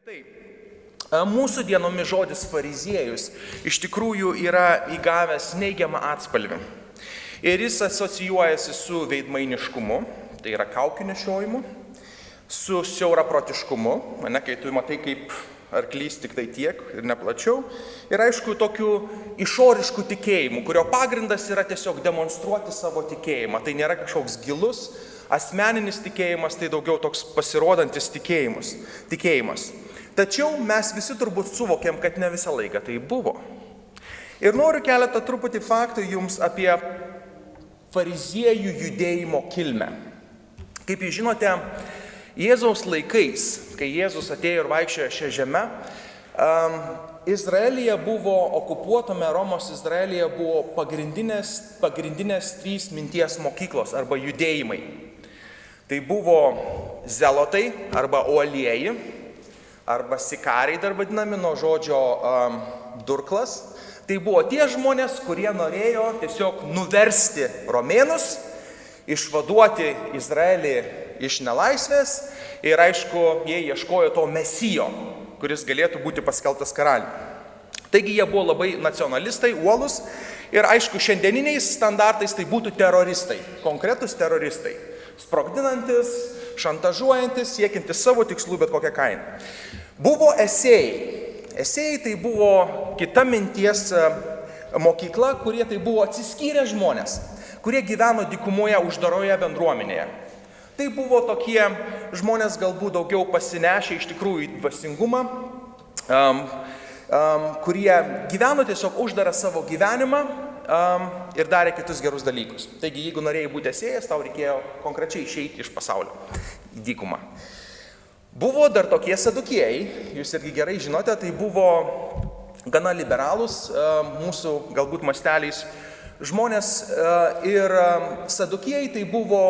Taip, mūsų dienomis žodis fariziejus iš tikrųjų yra įgavęs neigiamą atspalvį. Ir jis asocijuojasi su veidmainiškumu, tai yra kaukių nešiojimu, su siauraprotiškumu, kai tu matai kaip arklys tik tai tiek ir neplačiau, ir aišku tokiu išorišku tikėjimu, kurio pagrindas yra tiesiog demonstruoti savo tikėjimą. Tai nėra kažkoks gilus, asmeninis tikėjimas, tai daugiau toks pasirodantis tikėjimas. Tačiau mes visi turbūt suvokiam, kad ne visą laiką tai buvo. Ir noriu keletą truputį faktų jums apie fariziejų judėjimo kilmę. Kaip jūs žinote, Jėzaus laikais, kai Jėzus atėjo ir vaikščiojo šią žemę, Izraelyje buvo, okupuotame Romos Izraelyje buvo pagrindinės trys minties mokyklos arba judėjimai. Tai buvo zelotai arba uolieji, arba sikariai dar vadinami nuo žodžio durklas. Tai buvo tie žmonės, kurie norėjo tiesiog nuversti romėnus, išvaduoti Izraelį iš nelaisvės ir aišku, jie ieškojo to mesijo, kuris galėtų būti paskelbtas karaliumi. Taigi jie buvo labai nacionalistai, uolus ir aišku, šiandieniniais standartais tai būtų teroristai, konkretus teroristai, sprogdinantis, šantažuojantis, siekiantis savo tikslų bet kokią kainą. Buvo esėjai. Esėjai tai buvo kita minties mokykla, kurie tai buvo atsiskyrę žmonės, kurie gyveno dykumoje uždaroje bendruomenėje. Tai buvo tokie žmonės galbūt daugiau pasinešę iš tikrųjų į dvasingumą, kurie gyveno tiesiog uždarą savo gyvenimą ir darė kitus gerus dalykus. Taigi, jeigu norėjai būti esėjas, tau reikėjo konkrečiai išeiti iš pasaulio į dykumą. Buvo dar tokie sadukėjai, jūs irgi gerai žinote, tai buvo gana liberalūs mūsų galbūt masteliais žmonės ir sadukėjai tai buvo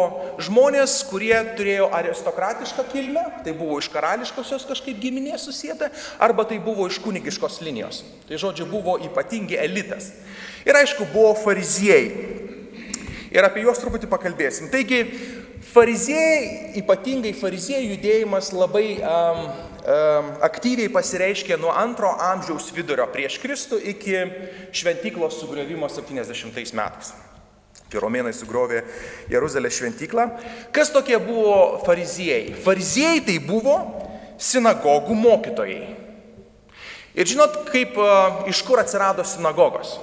žmonės, kurie turėjo aristokratišką kilmę, tai buvo iš karališkosios kažkaip giminės susieta, arba tai buvo iš kunigiškos linijos. Tai žodžiu buvo ypatingi elitas. Ir aišku, buvo fariziejai. Ir apie juos truputį pakalbėsim. Taigi, fariziejai, ypatingai fariziejų judėjimas labai aktyviai pasireiškė nuo 2 amžiaus vidurio prieš Kristų iki šventyklos sugriovimo 70 metais. Kai romėnai sugriovė Jeruzalės šventyklą. Kas tokie buvo fariziejai? Fariziejai tai buvo sinagogų mokytojai. Ir žinot, kaip iš kur atsirado sinagogos?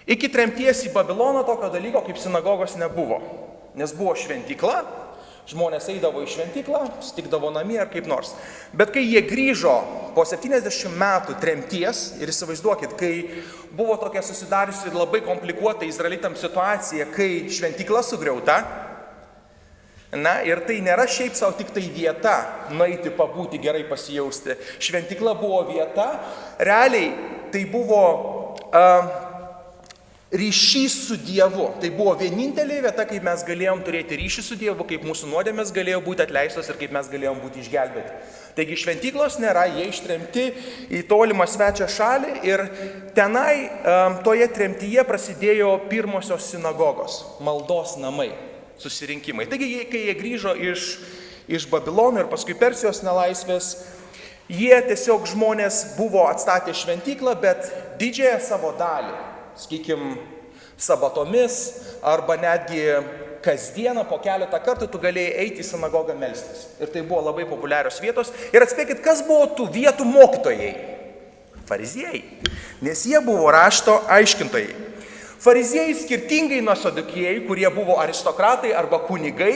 Iki tremties į Babiloną tokio dalyko kaip sinagogos nebuvo. Nes buvo šventykla, žmonės eidavo į šventyklą, stikdavo namie ar kaip nors. Bet kai jie grįžo po 70 metų tremties, ir įsivaizduokit, kai buvo tokia susidariusi labai komplikuota izraelitams situacija, kai šventykla sugriauta, ir tai nėra šiaip savo tik tai vieta nueiti pabūti, gerai pasijausti. Šventykla buvo vieta, realiai tai buvo ryšys su Dievu. Tai buvo vienintelė vieta, kaip mes galėjom turėti ryšį su Dievu, kaip mūsų nuodėmės galėjo būti atleistos ir kaip mes galėjom būti išgelbėti. Taigi šventyklos nėra, jie ištremti į tolimą svečią šalį ir tenai toje tremtyje prasidėjo pirmosios sinagogos, maldos namai, susirinkimai. Taigi, kai jie grįžo iš Babilono ir paskui Persijos nelaisvės, jie tiesiog žmonės buvo atstatę šventyklą, bet didžiąją savo dalį, sakykim, sabatomis arba netgi kasdieną po keletą kartų tu galėjai eiti į sinagogą melstis. Ir tai buvo labai populiarios vietos. Ir atspėkit, kas buvo tų vietų mokytojai? Fariziejai. Nes jie buvo rašto aiškintojai. Fariziejai skirtingai nuo sadukėjų, kurie buvo aristokratai arba kunigai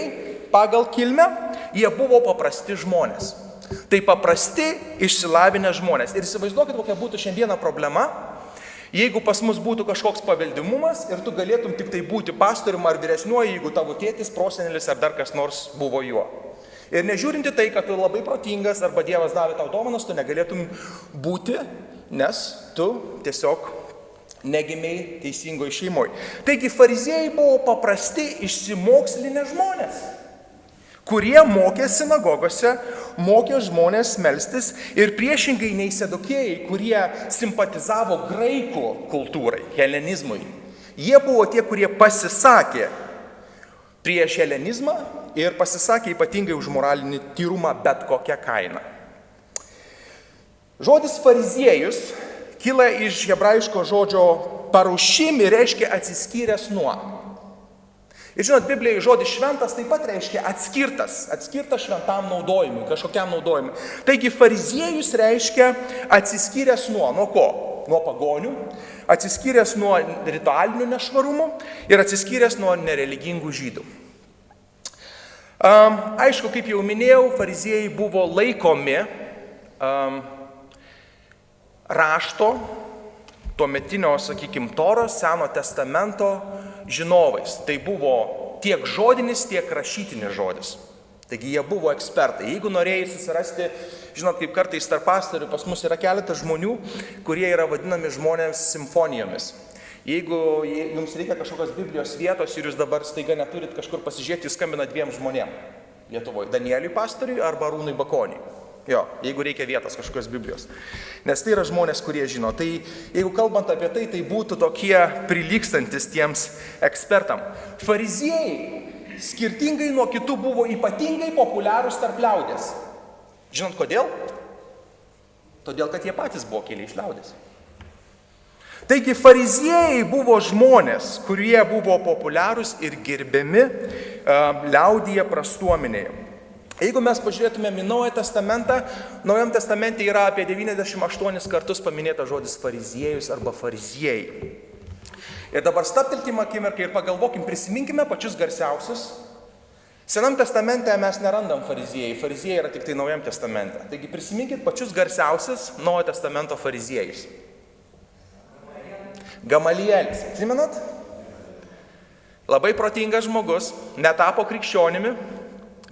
pagal kilmę, jie buvo paprasti žmonės. Tai paprasti, išsilavinę žmonės. Ir įsivaizduokit, kokia būtų šiandieną problema, jeigu pas mus būtų kažkoks paveldimumas ir tu galėtum tik tai būti pastorium ar vyresniuoju, jeigu tavo tėtis, prosenelis ar dar kas nors buvo juo. Ir nežiūrinti tai, kad tu labai protingas arba Dievas davė tau dovanas, tu negalėtum būti, nes tu tiesiog negimei teisingoje šeimoje. Taigi fariziejai buvo paprasti, išsimokslinę žmonės, kurie mokė sinagogose, mokė žmonės melstis ir priešingai nei sadukėjai, kurie simpatizavo graikų kultūrai, helenizmui. Jie buvo tie, kurie pasisakė prieš helenizmą ir pasisakė ypatingai už moralinį tyrumą bet kokią kainą. Žodis fariziejus kyla iš hebrajiško žodžio parušim ir reiškia atsiskyręs nuo. Ir žinot, Biblijoje žodis šventas taip pat reiškia atskirtas šventam naudojimui, kažkokiam naudojimui. Taigi fariziejus reiškia atsiskyręs nuo ko? Nuo pagonių, atsiskyręs nuo ritualinių nešvarumų ir atsiskyręs nuo nereligingų žydų. Aišku, kaip jau minėjau, fariziejai buvo laikomi rašto, tuometinio, sakykime, Toros, Seno testamento žinovais. Tai buvo tiek žodinis, tiek rašytinis žodis. Taigi jie buvo ekspertai. Jeigu norėjai susirasti, žinot, kaip kartais tarp pastorių pas mus yra keletas žmonių, kurie yra vadinami žmonėms simfonijomis. Jeigu jums reikia kažkokios Biblijos vietos ir jūs dabar staiga neturit kažkur pasižiūrėti, jūs skambina 2 žmonėm Lietuvoje. Danieliui pastoriui arba Arūnui Bakoniui. Jo, jeigu reikia vietos kažkokios Biblijos. Nes tai yra žmonės, kurie žino. Tai jeigu kalbant apie tai, tai būtų tokie prilygstantis tiems ekspertam. Fariziejai skirtingai nuo kitų buvo ypatingai populiarūs tarp liaudės. Žinot kodėl? Todėl, kad jie patys buvo kilę iš liaudės. Taigi fariziejai buvo žmonės, kurie buvo populiarūs ir gerbiami liaudyje prastuomenėje. Jeigu mes pažiūrėtumėm į Naują testamentą, Naujam testamente yra apie 98 kartus paminėta žodis fariziejus arba fariziejai. Ir dabar stabtelkime akimirką ir pagalvokim, prisiminkime pačius garsiausius. Senam testamente mes nerandam fariziejai, fariziejai yra tik tai Naujam testamente. Taigi prisiminkit pačius garsiausius Naujojo testamento fariziejus. Gamalielis, atsimenat? Labai protingas žmogus, netapo krikščionimi,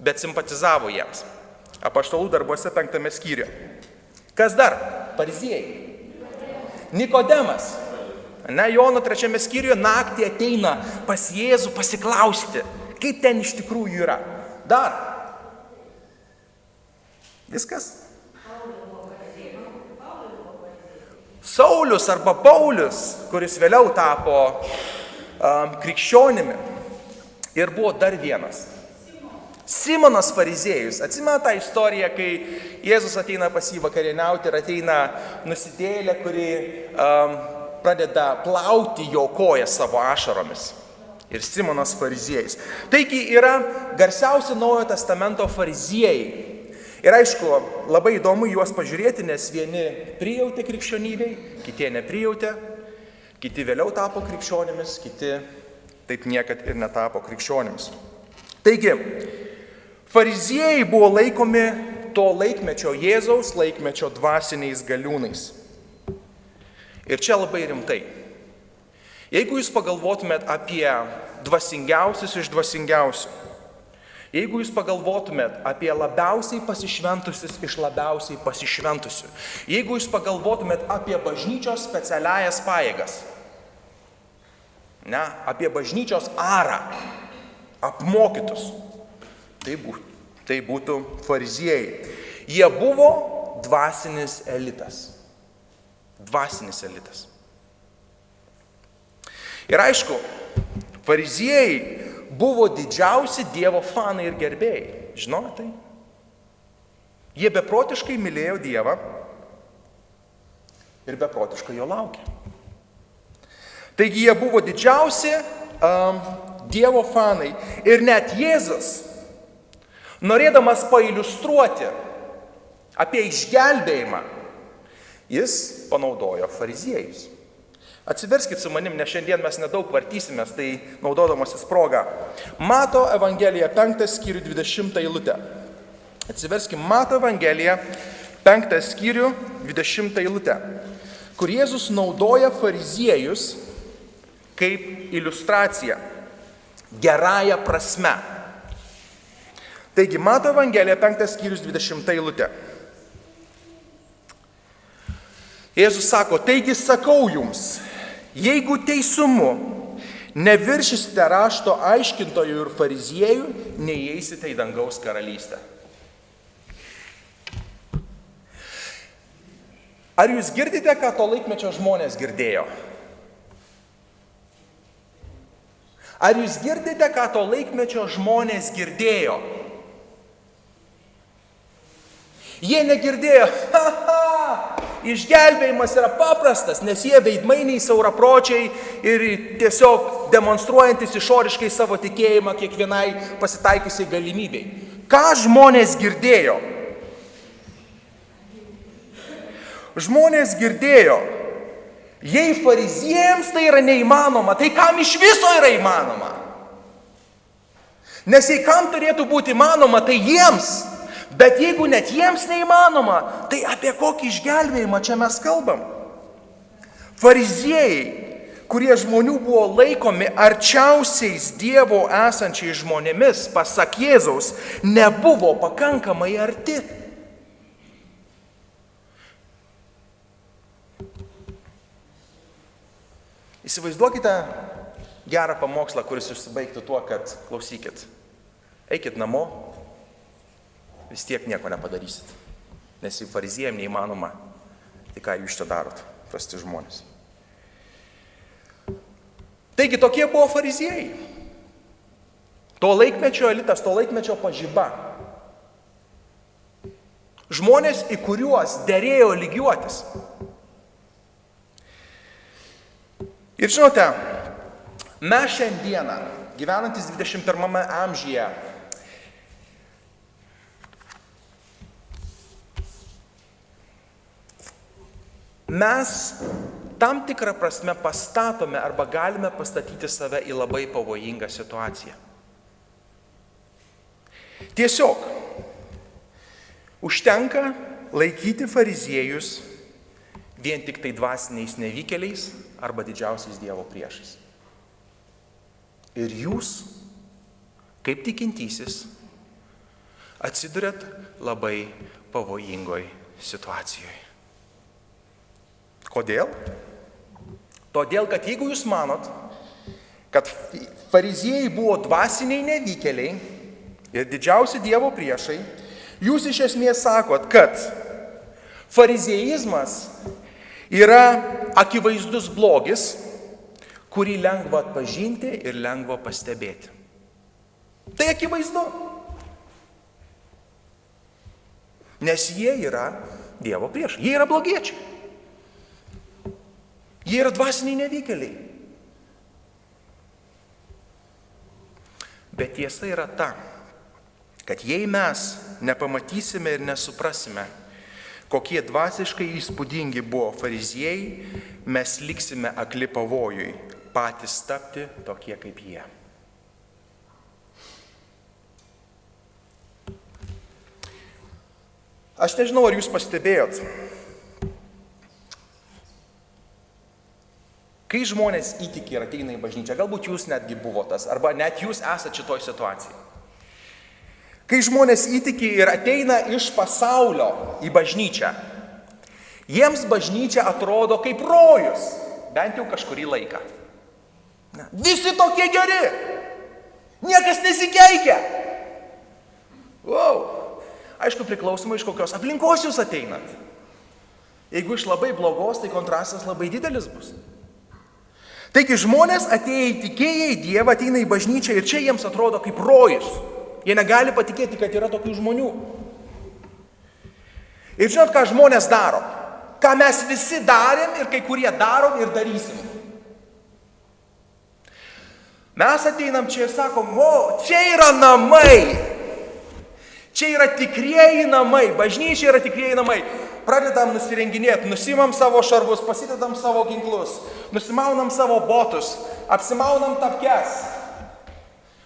bet simpatizavo jiems. Apaštalų darbuose 5 skyriuje. Kas dar? Fariziejai. Nikodemas. Jono 3 skyriuje naktį ateina pas Jėzų pasiklausti, kaip ten iš tikrųjų yra. Dar. Viskas. Saulius arba Paulius, kuris vėliau tapo krikščionimi. Ir buvo dar vienas. Simonas fariziejus. Atsimena tą istoriją, kai Jėzus ateina pas jį vakarieniauti ir ateina nusidėjėlė, kuri pradeda plauti jo koją savo ašaromis. Ir Simonas fariziejus. Taigi yra garsiausi Naujojo testamento fariziejai. Ir aišku, labai įdomu juos pažiūrėti, nes vieni prijautė krikščionybei, kiti neprijautė, kiti vėliau tapo krikščionimis, kiti taip niekad ir netapo krikščionimis. Taigi, fariziejai buvo laikomi to laikmečio Jėzaus laikmečio dvasiniais galiūnais. Ir čia labai rimtai. Jeigu jūs pagalvotumėt apie dvasingiausius iš dvasingiausių, jeigu jūs pagalvotumėt apie labiausiai pasišventusius iš labiausiai pasišventusių, jeigu jūs pagalvotumėt apie bažnyčios specialiąjas pajėgas, apie bažnyčios arą, apmokytus, tai būtų fariziejai. Jie buvo dvasinis elitas. Dvasinis elitas. Ir aišku, fariziejai buvo didžiausi Dievo fanai ir gerbėjai. Žinote tai? Jie beprotiškai mylėjo Dievą ir beprotiškai jo laukė. Taigi jie buvo didžiausi Dievo fanai. Ir net Jėzus, norėdamas pailiustruoti apie išgelbėjimą, jis panaudojo fariziejus. Atsiverskit su manim, nes šiandien mes nedaug vartysimės, tai naudodamasis progą. Mato Evangelija 5 skyrių 20 eilutę. Atsiverskim Mato Evangeliją 5 skyrių 20 eilutę, kur Jėzus naudoja fariziejus kaip iliustraciją, gerąją prasme. Taigi, Mato Evangelija 5 skyrius 20 eilutė. Jėzus sako, taigi sakau jums, jeigu teisumu neviršysite rašto aiškintojų ir fariziejų, neįeisite į dangaus karalystę. Ar jūs girdite, ką to laikmečio žmonės girdėjo? Ar jūs girdite, ką to laikmečio žmonės girdėjo? Jie negirdėjo, Išgelbėjimas yra paprastas, nes jie veidmainiai, siaurapročiai ir tiesiog demonstruojantis išoriškai savo tikėjimą kiekvienai pasitaikiusiai galimybei. Ką žmonės girdėjo? Žmonės girdėjo, jei fariziejams tai yra neįmanoma, tai kam iš viso yra įmanoma? Nes jei kam turėtų būti įmanoma, tai jiems. Bet jeigu net jiems neįmanoma, tai apie kokį išgelbėjimą čia mes kalbam? Fariziejai, kurie žmonių buvo laikomi arčiausiais Dievo esančiais žmonėmis, pasak Jėzaus, nebuvo pakankamai arti. Įsivaizduokite gerą pamokslą, kuris užsibaigtų tuo, kad klausykit, eikit namo, vis tiek nieko nepadarysit. Nes jei fariziejam neįmanoma, tai ką jūs čia darot, prasti žmonės. Taigi tokie buvo fariziejai. To laikmečio elitas, to laikmečio pažiba. Žmonės, į kuriuos derėjo lygiuotis. Ir žinote, mes šiandieną, gyvenantis 21 amžiuje, mes tam tikrą prasme pastatome arba galime pastatyti save į labai pavojingą situaciją. Tiesiog užtenka laikyti fariziejus vien tik tai dvasiniais nevykėliais arba didžiausiais Dievo priešais. Ir jūs, kaip tikintysis, atsiduriat labai pavojingoj situacijoje. Kodėl? Todėl, kad jeigu jūs manot, kad fariziejai buvo dvasiniai nevykėliai ir didžiausi Dievo priešai, jūs iš esmės sakot, kad fariziejizmas yra akivaizdus blogis, kurį lengva atpažinti ir lengva pastebėti. Tai akivaizdu. Nes jie yra Dievo priešai, jie yra blogiečiai. Jie yra dvasiniai nevykėliai. Bet tiesa yra ta, kad jei mes nepamatysime ir nesuprasime, kokie dvasiškai įspūdingi buvo fariziejai, mes liksime akli pavojui, patys tapti tokie kaip jie. Aš nežinau, ar jūs pastebėjot, kai žmonės įtiki ir ateina į bažnyčią, galbūt jūs netgi buvotas, arba net jūs esate šitoj situacijai. Kai žmonės įtiki ir ateina iš pasaulio į bažnyčią, jiems bažnyčia atrodo kaip rojus, bent jau kažkurį laiką. Visi tokie geri, niekas nesikeikia. Wow. Aišku, priklausomai iš kokios aplinkos jūs ateinat. Jeigu iš labai blogos, tai kontrastas labai didelis bus. Taigi žmonės atėję į tikėję į Dievą, ateina į bažnyčią ir čia jiems atrodo kaip rojus. Jie negali patikėti, kad yra tokių žmonių. Ir žinot, ką žmonės daro? Ką mes visi darėm ir kai kurie darom ir darysim. Mes ateinam čia ir sakom, o, čia yra namai. Čia yra tikrieji namai, bažnyčia yra tikrieji namai. Pradedam nusirenginėti, nusimam savo šarvus, pasidedam savo ginklus, nusimaunam savo botus, apsimaunam tapkes,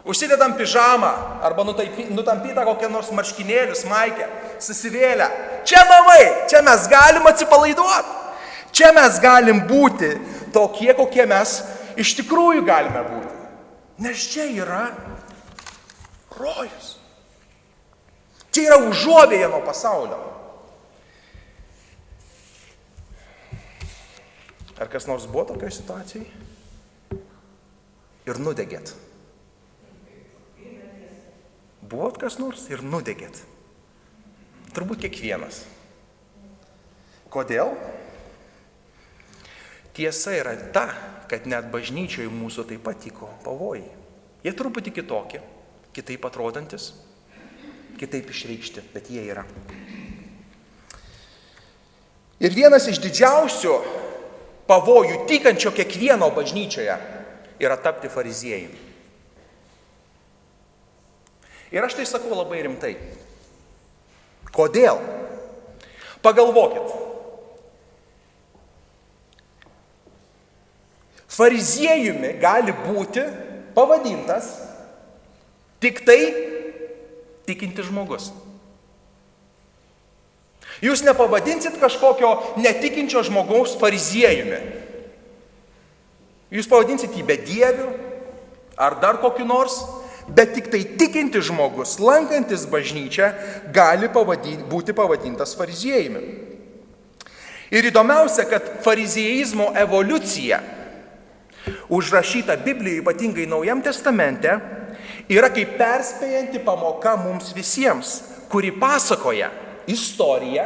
užsidedam pižamą arba nutampytą kokią nors marškinėlius, maikę, susivėlę. Čia namai, čia mes galim atsipalaiduoti, čia mes galim būti tokie, kokie mes iš tikrųjų galime būti. Nes čia yra rojus. Čia yra užuovėja nuo pasaulio. Ar kas nors buvo tokioje situacijoje? Ir nudegėt. Buvot kas nors ir nudegėt. Turbūt kiekvienas. Kodėl? Tiesa yra ta, kad net bažnyčioje mūsų taip pat tyko pavojai. Jie truputį kitokie, kitaip atrodantis, kitaip išreikšti, bet jie yra. Ir vienas iš didžiausių pavojų tikančio kiekvieno bažnyčioje yra tapti fariziejumi. Ir aš tai sakau labai rimtai. Kodėl? Pagalvokit. Fariziejumi gali būti pavadintas tik tai tikintis žmogus. Jūs nepavadinsit kažkokio netikinčio žmogaus fariziejumi. Jūs pavadinsit jį bedieviu ar dar kokiu nors, bet tik tai tikintis žmogus, lankantis bažnyčią, gali būti pavadintas fariziejumi. Ir įdomiausia, kad farizieizmo evoliucija, užrašyta Biblijoje, ypatingai Naujam testamente, yra kaip perspėjanti pamoka mums visiems, kuri pasakoja istoriją.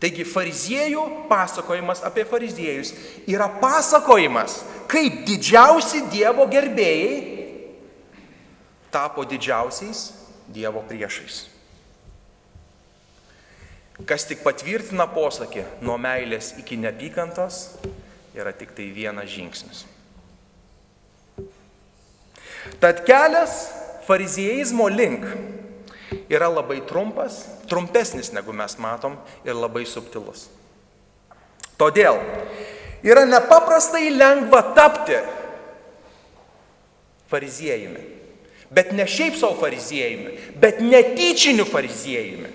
Taigi fariziejų pasakojimas apie fariziejus yra pasakojimas, kaip didžiausi Dievo gerbėjai tapo didžiausiais Dievo priešais. Kas tik patvirtina posakį, nuo meilės iki neapykantos yra tik tai vienas žingsnis. Tad kelias farizieizmo link yra labai trumpas, trumpesnis negu mes matom ir labai subtilus. Todėl yra nepaprastai lengva tapti fariziejumi. Bet ne šiaip savo fariziejumi, bet netyčiniu fariziejumi.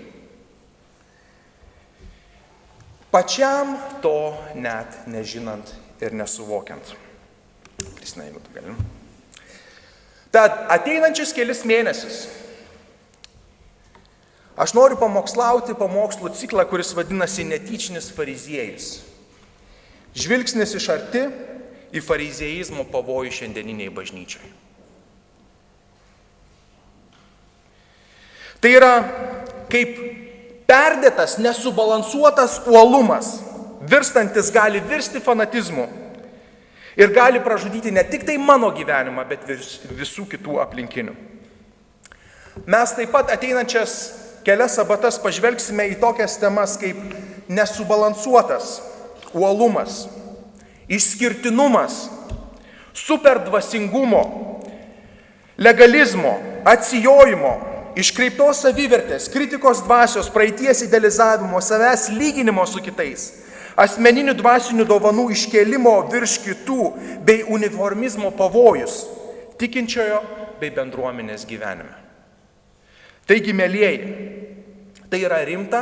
Pačiam to net nežinant ir nesuvokiant. Kristina, jeigu tu galim. Tad ateinančius kelis mėnesius aš noriu pamokslauti pamokslų ciklą, kuris vadinasi Netyčinis fariziejus. Žvilgsnis iš arti į farizieizmo pavojų šiandieniniai bažnyčiai. Tai yra kaip perdėtas, nesubalansuotas uolumas, virstantis gali virsti fanatizmu ir gali pražudyti ne tik tai mano gyvenimą, bet visų kitų aplinkinių. Mes taip pat ateinančias kelias sabatas pažvelgsime į tokias temas kaip nesubalansuotas uolumas, išskirtinumas, superdvasingumo, legalizmo, atsijojimo, iškreiptos savivertės, kritikos dvasios, praeities idealizavimo, savęs lyginimo su kitais, asmeninių dvasinių dovanų iškėlimo virš kitų bei uniformizmo pavojus tikinčiojo bei bendruomenės gyvenime. Taigi, mielieji, tai yra rimta.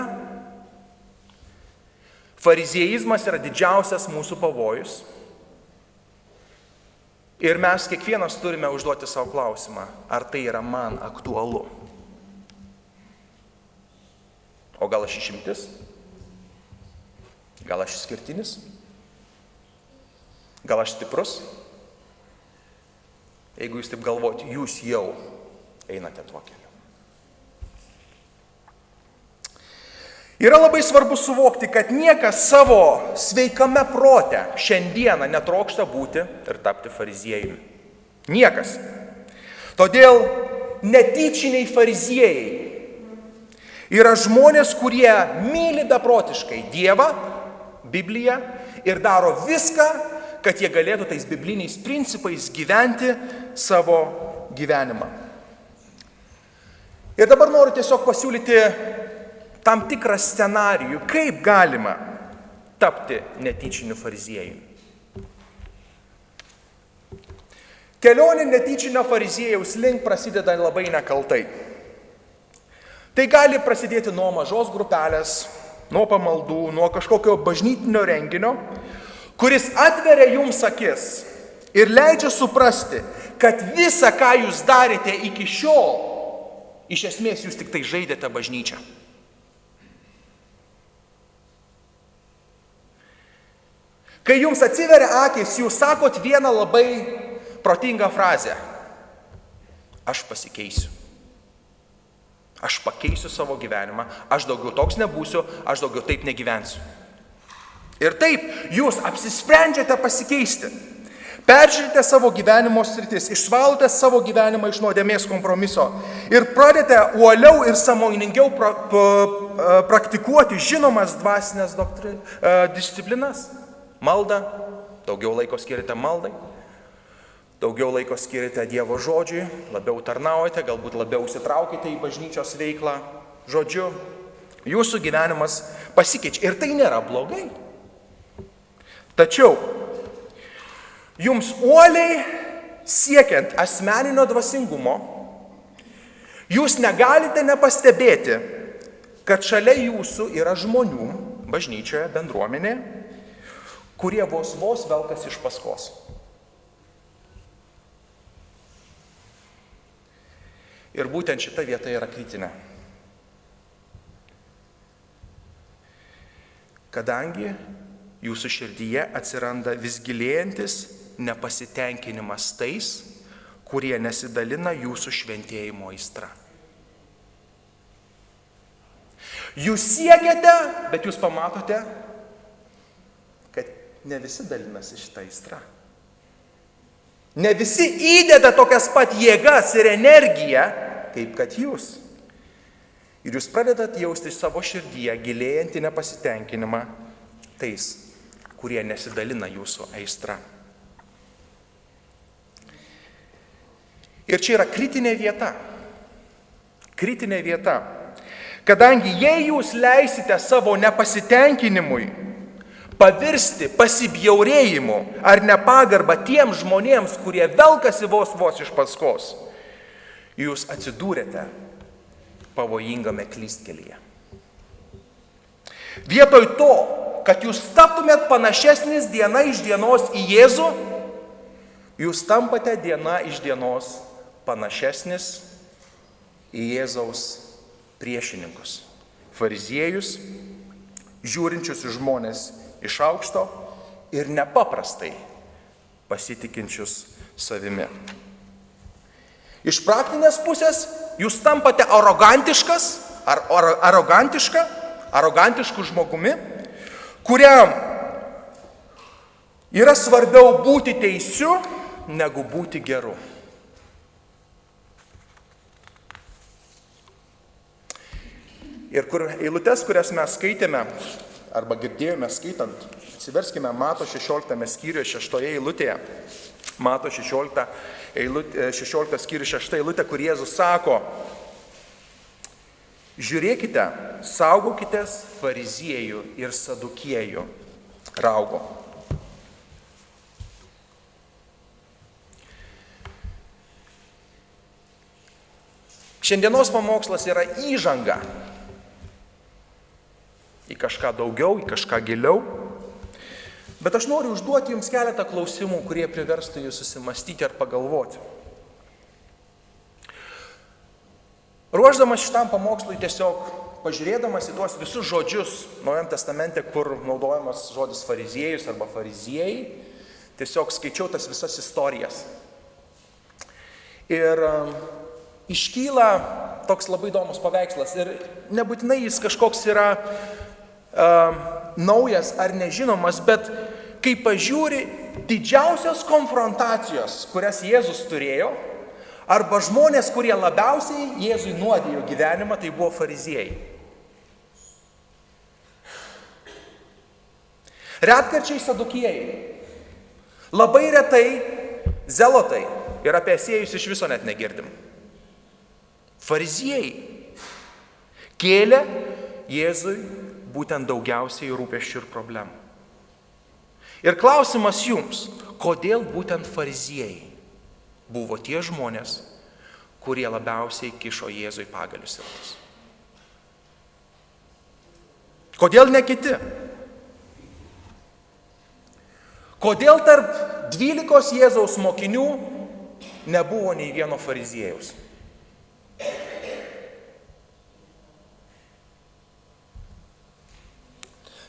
Farizieizmas yra didžiausias mūsų pavojus. Ir mes kiekvienas turime užduoti savo klausimą, ar tai yra man aktualu. O gal aš išimtis? Gal aš išskirtinis? Gal aš stiprus? Jeigu jūs taip galvojate, jūs jau einate tuo keliu. Yra labai svarbu suvokti, kad niekas savo sveikame prote šiandieną netrokšta būti ir tapti fariziejumi. Niekas. Todėl netyčiniai fariziejai yra žmonės, kurie myli beprotiškai Dievą, Bibliją ir daro viską, kad jie galėtų tais bibliniais principais gyventi savo gyvenimą. Ir dabar noriu tiesiog pasiūlyti tam tikrą scenarijų, kaip galima tapti netyčiniu fariziejumi. Kelionė netyčinio fariziejaus link prasideda labai nekaltai. Tai gali prasidėti nuo mažos grupelės, nuo pamaldų, nuo kažkokio bažnytinio renginio, kuris atveria jums akis ir leidžia suprasti, kad visa, ką jūs darėte iki šiol, iš esmės jūs tik tai žaidėte bažnyčią. Kai jums atsiveria akis, jūs sakot vieną labai protingą frazę. Aš pasikeisiu. Aš pakeisiu savo gyvenimą, aš daugiau toks nebūsiu, aš daugiau taip negyvensiu. Ir taip, jūs apsisprendžiate pasikeisti. Peržiūrite savo gyvenimo sritis, išvalote savo gyvenimą iš nuodėmės kompromiso ir pradėte uoliau ir sąmoningiau praktikuoti žinomas dvasinės disciplinas. Maldą, daugiau laiko skirite maldai, daugiau laiko skirite Dievo žodžiui, labiau tarnaujate, galbūt labiau įsitraukite į bažnyčios veiklą. Žodžiu, jūsų gyvenimas pasikeičia ir tai nėra blogai. Tačiau jums uoliai siekiant asmeninio dvasingumo, jūs negalite nepastebėti, kad šalia jūsų yra žmonių bažnyčioje, bendruomenėje, kurie vos velkas iš paskos. Ir būtent šita vieta yra kritinė. Kadangi jūsų širdyje atsiranda vis gilėjantis nepasitenkinimas tais, kurie nesidalina jūsų šventėjimo aistra. Jūs siekiate, bet jūs pamatote, kad ne visi dalinasi šitą aistrą. Ne visi įdeda tokias pat jėgas ir energiją, kaip kad jūs. Ir jūs pradedat jausti savo širdyje gilėjantį nepasitenkinimą tais, kurie nesidalina jūsų aistra. Ir čia yra kritinė vieta. Kritinė vieta. Kadangi jei jūs leisite savo nepasitenkinimui pavirsti pasibjaurėjimu ar nepagarbą tiems žmonėms, kurie velkasi vos iš paskos, jūs atsidūrėte pavojingame klystkelyje. Vietoj to, kad jūs taptumėt panašesnis diena iš dienos į Jėzų, jūs tampate diena iš dienos panašesnis į Jėzaus priešininkus, fariziejus, žiūrinčius į žmonės iš aukšto ir nepaprastai pasitikinčius savimi. Iš praktinės pusės jūs tampate arogantišku žmogumi, kuriam yra svarbiau būti teisiu, negu būti geru. Ir kur eilutes, kurias mes skaitėme, arba girdėjome skaitant, atsiverskime Mato 16 skyriuje 6 eilutėje. Mato 16 skyriuje 6 eilutė, kur Jėzus sako: žiūrėkite, saugokitės fariziejų ir sadukiejų raugo. Šiandienos pamokslas yra įžanga į kažką daugiau, į kažką giliau. Bet aš noriu užduoti jums keletą klausimų, kurie priverstų jūs susimastyti ar pagalvoti. Ruošdamas šitam pamokslui, tiesiog pažiūrėdamas į tuos visus žodžius Naujam testamente, kur naudojamas žodis fariziejus arba fariziejai, tiesiog skaičiau tas visas istorijas. Ir iškyla toks labai įdomus paveikslas. Ir nebūtinai jis kažkoks yra naujas ar nežinomas, bet kai pažiūri didžiausios konfrontacijos, kurias Jėzus turėjo, arba žmonės, kurie labiausiai Jėzui nuodijo gyvenimą, tai buvo fariziejai. Retkarčiai sadukiejai. Labai retai zelotai. Ir apie esiejus iš viso net negirdim. Fariziejai kėlė Jėzui būtent daugiausiai rūpesčių ir problemų. Ir klausimas jums, kodėl būtent fariziejai buvo tie žmonės, kurie labiausiai kišo Jėzui pagalius į ratus? Kodėl ne kiti? Kodėl tarp 12 Jėzaus mokinių nebuvo nei vieno fariziejaus?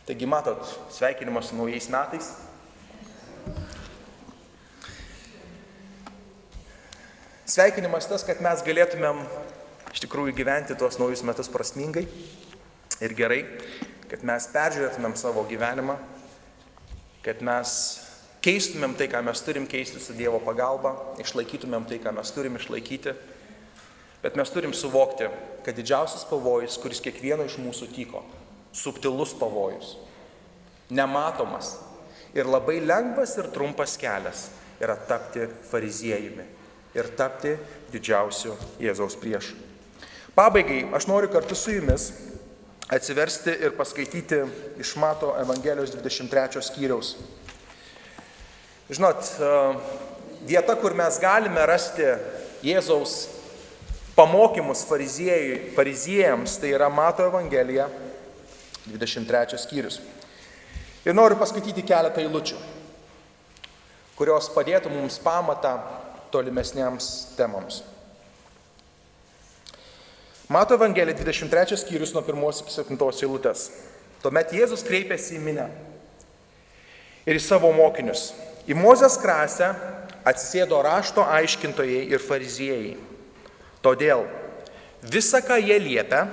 Taigi, matot, sveikinimas su naujais metais. Sveikinimas tas, kad mes galėtumėm iš tikrųjų gyventi tuos naujus metus prasmingai ir gerai, kad mes peržiūrėtumėm savo gyvenimą, kad mes keistumėm tai, ką mes turim keisti su Dievo pagalba, išlaikytumėm tai, ką mes turim išlaikyti, bet mes turim suvokti, kad didžiausias pavojus, kuris kiekvieno iš mūsų tyko, subtilus pavojus, nematomas ir labai lengvas ir trumpas kelias yra tapti fariziejumi ir tapti didžiausiu Jėzaus priešu. Pabaigai aš noriu kartu su jumis atsiversti ir paskaityti iš Mato Evangelijos 23 skyriaus. Žinot, vieta, kur mes galime rasti Jėzaus pamokymus fariziejams, tai yra Mato Evangelija, 23 skyrius. Ir noriu paskaityti keletą eilučių, kurios padėtų mums pamatą tolimesniems temams. Mato Evangelija, 23 skyrius nuo 1 iki 7 eilutės. Tuomet Jėzus kreipėsi į minią ir į savo mokinius. Į Mozės krasę atsisėdo rašto aiškintojai ir fariziejai. Todėl visą, ką jie liepia,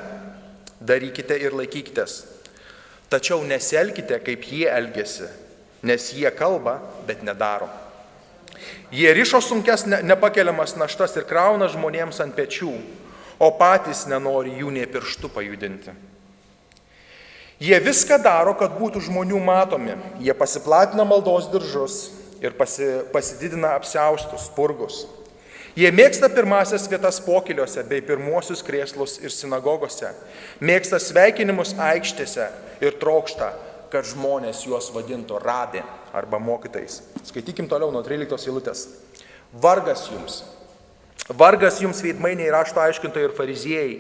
darykite ir laikykitės. Tačiau nesielkite, kaip jie elgiasi, nes jie kalba, bet nedaro. Jie rišo sunkes nepakeliamas naštas ir krauna žmonėms ant pečių, o patys nenori jų nė pirštų pajudinti. Jie viską daro, kad būtų žmonių matomi. Jie pasiplatina maldos diržus ir pasididina apsiaustus, spurgus. Jie mėgsta pirmasias vietas pokyliuose bei pirmuosius krėslus ir sinagogose, mėgsta sveikinimus aikštėse ir trokšta, kad žmonės juos vadintų rabi arba mokytais. Skaitykim toliau nuo 13 eilutės. Vargas jums. Vargas jums, veidmainiai, rašto aiškintojai ir fariziejai.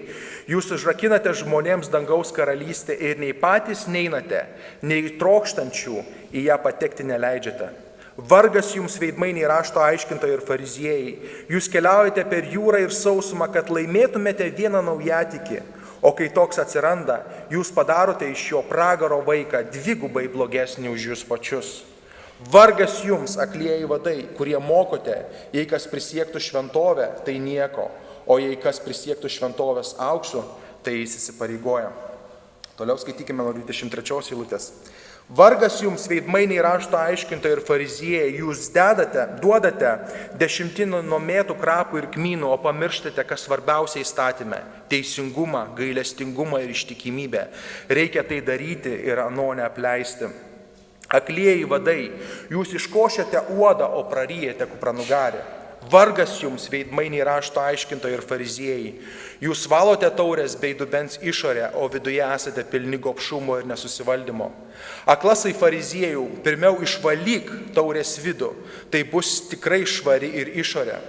Jūs užrakinate žmonėms dangaus karalystę ir nei patys neinate, nei trokštančių į ją patekti neleidžiate. Vargas jums, veidmainiai, rašto aiškintojai ir fariziejai. Jūs keliaujate per jūrą ir sausumą, kad laimėtumėte vieną naujatikį, o kai toks atsiranda, jūs padarote iš jo pragaro vaiką dvigubai blogesnį už jūs pačius. Vargas jums, aklieji vadai, kurie mokote, jei kas prisiektų šventovę, tai nieko, o jei kas prisiektų šventovės auksu, tai jis įsipareigoja. Toliau skaitykime nuo 23 eilutės. Vargas jums, veidmainiai, rašto aiškintojai ir fariziejai, jūs duodate 10 nuo mėtų, krapų ir kmynų, o pamirštate, kas svarbiausia įstatyme - teisingumą, gailestingumą ir ištikimybę. Reikia tai daryti ir ano neapleisti. Aklieji vadai, jūs iškošiate uodą, o praryjate kupranugarį. Vargas jums, veidmainiai, rašto aiškintojai ir fariziejai. Jūs valote taurės bei dubens išorę, o viduje esate pilni gobšumo ir nesusivaldymo. Aklasai fariziejų, pirmiau išvalyk taurės vidų, tai bus tikrai švari ir išorė.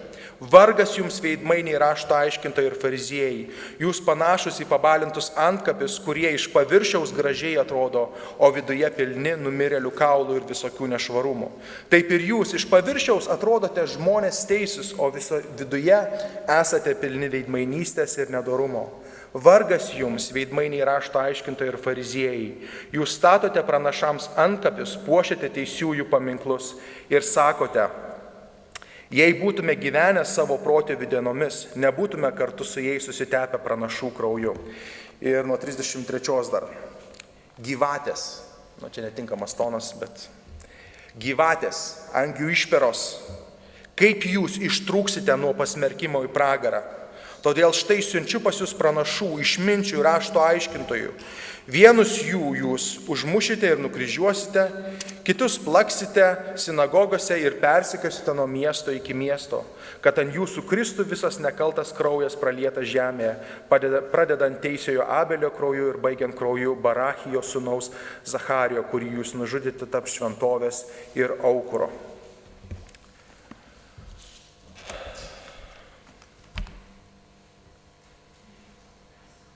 Vargas jums, veidmainiai, rašto aiškintojai ir fariziejai. Jūs panašus į pabalintus antkapius, kurie iš paviršiaus gražiai atrodo, o viduje pilni numirėlių kaulų ir visokių nešvarumų. Taip ir jūs iš paviršiaus atrodote žmonės teisūs, o viduje esate pilni veidmainystės ir nedorumo. Vargas jums, veidmainiai, rašto aiškintojai ir fariziejai. Jūs statote pranašams antkapius, puošiate teisiųjų paminklus ir sakote: jei būtume gyvenę savo protėvių dienomis, nebūtume kartu su jais susitepę pranašų krauju. Ir nuo 33 dar. Gyvatės, čia netinkamas tonas, bet gyvatės, angių išperos, kaip jūs ištrūksite nuo pasmerkimo į pragarą. Todėl štai siunčiu pas jūs pranašų, išminčių ir rašto aiškintojų. Vienus jų jūs užmušite ir nukryžiuosite, kitus plaksite sinagogose ir persikasite nuo miesto iki miesto, kad ant jūsų kristų visas nekaltas kraujas pralietas žemėje, pradedant teisiojo Abelio krauju ir baigiant krauju Barachijo sūnaus Zacharijo, kurį jūs nužudėte tarp šventovės ir aukuro.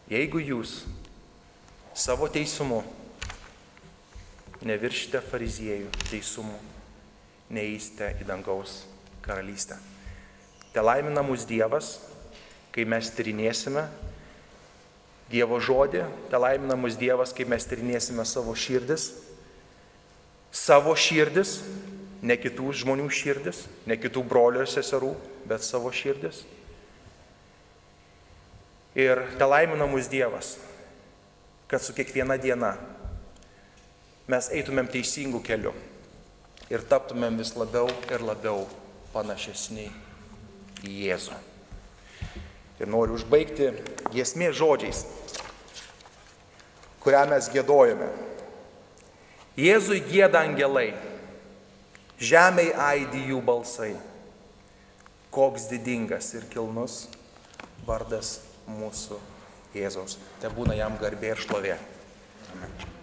Jeigu jūs savo teisumu neviršite fariziejų teisumu, neįsite į dangaus karalystę. Te laimina mus Dievas, kai mes tyrinėsime Dievo žodį, te laimina mus Dievas, kai mes tyrinėsime savo širdis, ne kitų žmonių širdis, ne kitų brolių ir seserų, bet savo širdis. Ir te laimina mus Dievas, kad su kiekviena diena mes eitumėm teisingų kelių, ir taptumėm vis labiau ir labiau panašesni į Jėzų. Ir noriu užbaigti giesmės žodžiais, kurią mes giedojame. Jėzui gieda angelai, žemei aidi jų balsai. Koks didingas ir kilnus vardas mūsų Jėzaus. Te būna jam garbė ir šlovė. Amen.